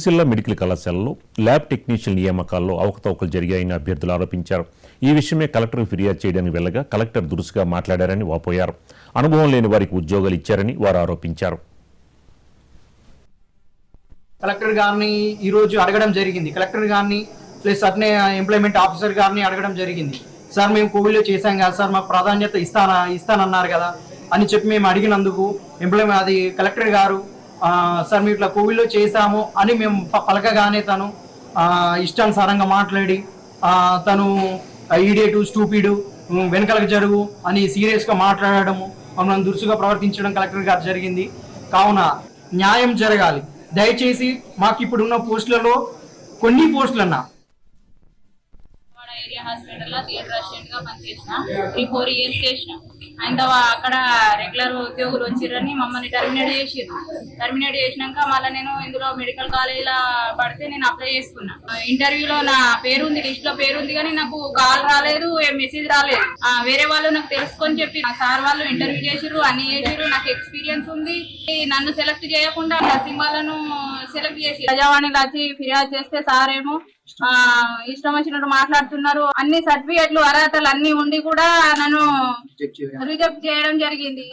Sircilla medical కళాశాలలో lab technician నియామకాల్లో అవకతవకలు జరిగాయని అభ్యర్థులు ఆరోపించారు. ఈ విషయమే కలెక్టర్కు ఫిర్యాదు చేయడానికి వెళ్లగా కలెక్టర్ దురుసుగా మాట్లాడారని వాపోయారు. అనుభవం లేని వారికి ఉద్యోగాలు ఇచ్చారని వారు ఆరోపించారు. కలెక్టర్ గారిని ఈరోజు అడగడం జరిగింది. కలెక్టర్ గారిని ప్లస్ అట్నే ఎంప్లాయ్మెంట్ ఆఫీసర్ గారిని అడగడం జరిగింది. సార్ మేము కోవిడ్లో చేశాం కదా సార్, మాకు ప్రాధాన్యత ఇస్తానన్నారు కదా అని చెప్పి మేము అడిగినందుకు అది కలెక్టర్ గారు సార్ మేము ఇట్లా కోవిడ్లో చేశాము అని మేము పలకగానే తను ఇష్టానుసారంగా మాట్లాడి తను ఈడేటు స్టూపిడు వెనకలకు జరుగు అని సీరియస్గా మాట్లాడడము, మమ్మల్ని దురుసుగా ప్రవర్తించడం కలెక్టర్ గారు జరిగింది. కావున న్యాయం జరగాలి. దయచేసి మాకు ఇప్పుడున్న పోస్టులలో కొన్ని పోస్టులన్నా ఏరియా హాస్పిటల్లో థియేటర్ అసిస్టెంట్ గా పనిచేసిన 3-4 years చేసిన. ఆయన అక్కడ రెగ్యులర్ ఉద్యోగులు వచ్చిరని మమ్మల్ని టర్మినేట్ చేసినాక మళ్ళీ నేను ఇందులో మెడికల్ కాలేజీలో పడితే నేను అప్లై చేసుకున్నా. ఇంటర్వ్యూలో నా పేరు ఉంది, లిస్ట్ లో పేరు ఉంది, కానీ నాకు కాల్ రాలేదు, మెసేజ్ రాలేదు. వేరే వాళ్ళు నాకు తెలుసుకొని చెప్పి సార్ వాళ్ళు ఇంటర్వ్యూ చేసిర్రు, అన్ని చేసిర్రు, నాకు ఎక్స్పీరియన్స్ ఉంది. నన్ను సెలెక్ట్ చేయకుండా నర్సింగ్ వాళ్ళను సెలెక్ట్ చేసి ప్రజావాణిలో వచ్చి ఫిర్యాదు చేస్తే సార్ ఏమో ఇష్టం వచ్చినట్టు మాట్లాడుతున్నారు. అన్ని సర్టిఫికేట్లు అర్హతలు అన్ని ఉండి కూడా నన్ను రిజెక్ట్ చేయడం జరిగింది.